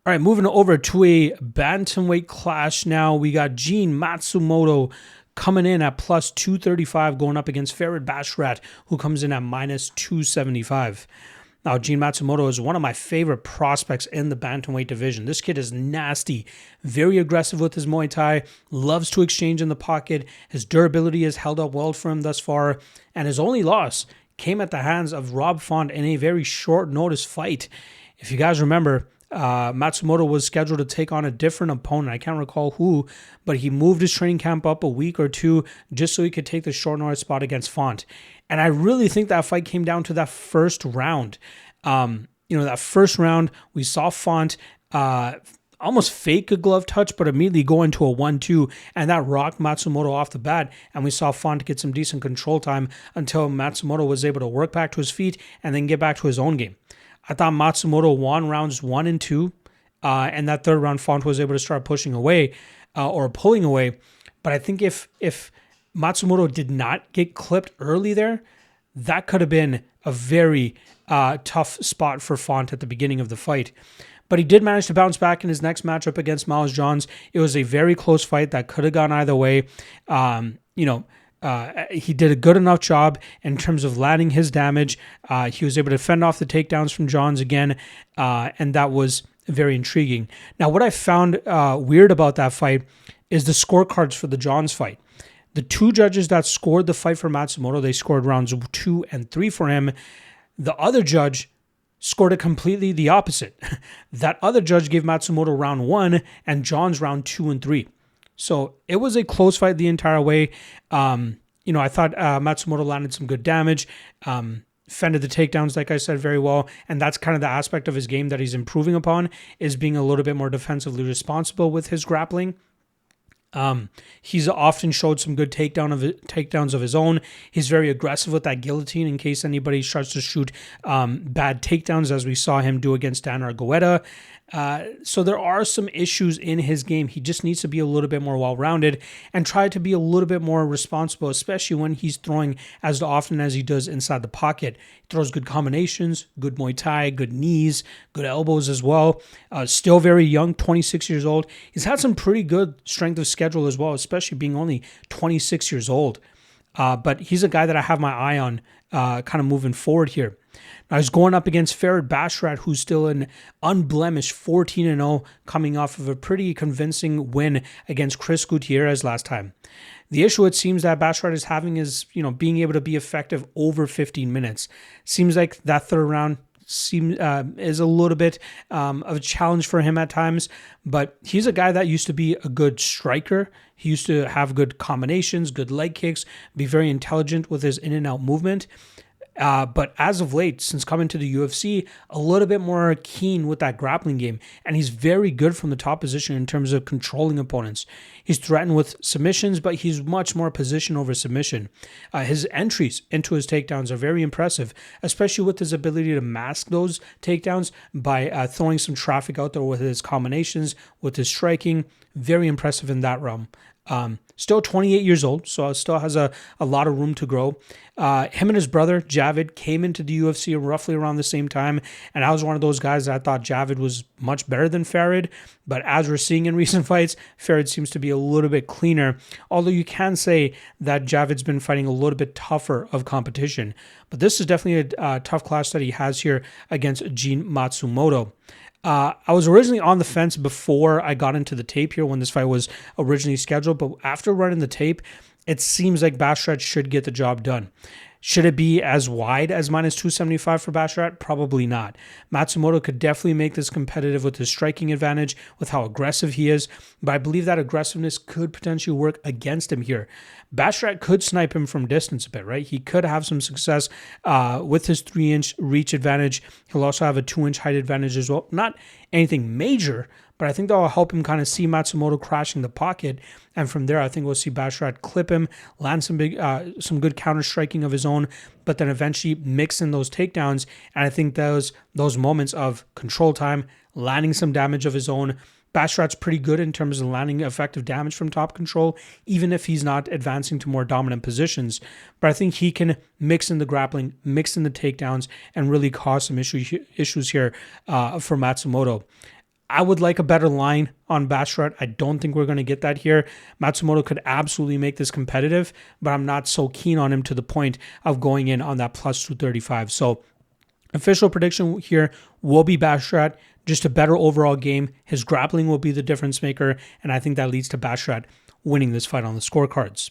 All right, moving over to a bantamweight clash now. We got Gene Matsumoto coming in at plus 235, going up against Basharat, who comes in at minus 275. Now, Gene Matsumoto is one of my favorite prospects in the bantamweight division. This kid is nasty, very aggressive with his Muay Thai, loves to exchange in the pocket. His durability has held up well for him thus far, and his only loss came at the hands of Rob Font in a very short notice fight. If you guys remember, Matsumoto was scheduled to take on a different opponent. I can't recall who, but he moved his training camp up a week or two just so he could take the short notice spot against Font. And I really think that fight came down to that first round. That first round, we saw Font almost fake a glove touch, but immediately go into a 1-2, and that rocked Matsumoto off the bat, and we saw Font get some decent control time until Matsumoto was able to work back to his feet and then get back to his own game. I thought Matsumoto won rounds 1 and 2, and that third round, Font was able to start pushing away or pulling away. But I think if Matsumoto did not get clipped early there, that could have been a very tough spot for Font at the beginning of the fight. But he did manage to bounce back in his next matchup against Miles Johns. It was a very close fight that could have gone either way. He did a good enough job in terms of landing his damage. He was able to fend off the takedowns from Johns again, and that was very intriguing. Now, what I found weird about that fight is the scorecards for the Johns fight. The two judges that scored the fight for Matsumoto, they scored rounds 2 and 3 for him. The other judge scored it completely the opposite. That other judge gave Matsumoto round 1 and Johns round 2 and 3. So it was a close fight the entire way. I thought Matsumoto landed some good damage, fended the takedowns, like I said, very well. And that's kind of the aspect of his game that he's improving upon, is being a little bit more defensively responsible with his grappling. He's often showed some good takedowns of his own. He's very aggressive with that guillotine in case anybody starts to shoot bad takedowns, as we saw him do against Dan Argueta. So there are some issues in his game. He just needs to be a little bit more well-rounded and try to be a little bit more responsible, especially when he's throwing as often as he does inside the pocket. He throws good combinations, good Muay Thai, good knees, good elbows as well. Still very young, 26 years old. He's had some pretty good strength of schedule as well, especially being only 26 years old. But he's a guy that I have my eye on kind of moving forward here. Now he's going up against Basharat, who's still an unblemished 14-0, coming off of a pretty convincing win against Chris Gutierrez last time. The issue it seems that Basharat is having is, being able to be effective over 15 minutes. Seems like that third round is a little bit of a challenge for him at times, but he's a guy that used to be a good striker. He used to have good combinations, good leg kicks, be very intelligent with his in and out movement. But as of late, since coming to the UFC, a little bit more keen with that grappling game. And he's very good from the top position in terms of controlling opponents. He's threatened with submissions, but he's much more position over submission. His entries into his takedowns are very impressive, especially with his ability to mask those takedowns by throwing some traffic out there with his combinations, with his striking. Very impressive in that realm. Still 28 years old, so still has a lot of room to grow. Him and his brother, Javid, came into the UFC roughly around the same time, and I was one of those guys that I thought Javid was much better than Farid, but as we're seeing in recent fights, Farid seems to be a little bit cleaner, although you can say that Javid's been fighting a little bit tougher of competition. But this is definitely a tough clash that he has here against Gene Matsumoto. I was originally on the fence before I got into the tape here when this fight was originally scheduled, but after running the tape, it seems like Basharat should get the job done. Should it be as wide as minus 275 for Basharat? Probably not. Matsumoto could definitely make this competitive with his striking advantage, with how aggressive he is, but I believe that aggressiveness could potentially work against him here. Basharat could snipe him from distance a bit, right? He could have some success with his 3-inch reach advantage. He'll also have a 2-inch height advantage as well. Not anything major, but I think that will help him kind of see Matsumoto crashing the pocket. And from there, I think we'll see Basharat clip him, land some good counter striking of his own, but then eventually mix in those takedowns. And I think those moments of control time, landing some damage of his own. Basharat's pretty good in terms of landing effective damage from top control, even if he's not advancing to more dominant positions. But I think he can mix in the grappling, mix in the takedowns, and really cause some issues here for Matsumoto. I would like a better line on Basharat. I don't think we're going to get that here. Matsumoto could absolutely make this competitive, but I'm not so keen on him to the point of going in on that plus 235. So official prediction here will be Basharat, just a better overall game. His grappling will be the difference maker, and I think that leads to Basharat winning this fight on the scorecards.